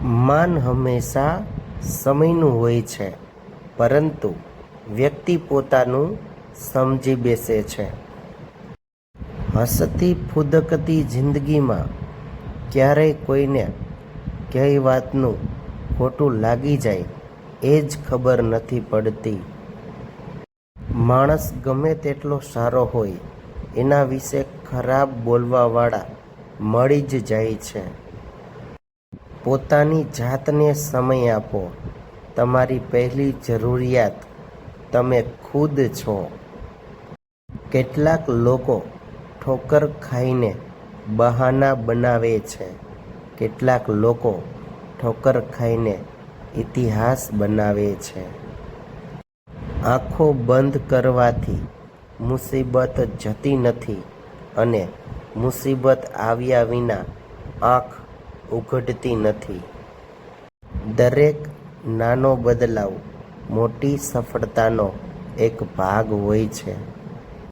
માન હંમેશા સમયનું હોય છે, પરંતુ વ્યક્તિ પોતાનું સમજી બેસે છે. હસતી ફૂદકતી જિંદગીમાં ક્યારેય કોઈને કઈ વાતનું ખોટું લાગી જાય એ જ ખબર નથી પડતી. માણસ ગમે તેટલો સારો હોય, એના વિશે ખરાબ બોલવાવાળા મળી જ જાય છે. પોતાની જાતને સમય આપો. તમારી પહેલી જરૂરિયાત તમે ખુદ છો. કેટલાક લોકો ઠોકર ખાઈને બહાના બનાવે છે. કેટલાક લોકો ઠોકર ખાઈને ઇતિહાસ બનાવે છે. આંખો બંધ કરવાથી મુસીબત જતી નથી અને મુસીબત આવ્યા વિના આંખ ઉઘડતી નથી. દરેક નાનો બદલાવ મોટી સફળતાનો એક ભાગ હોય છે.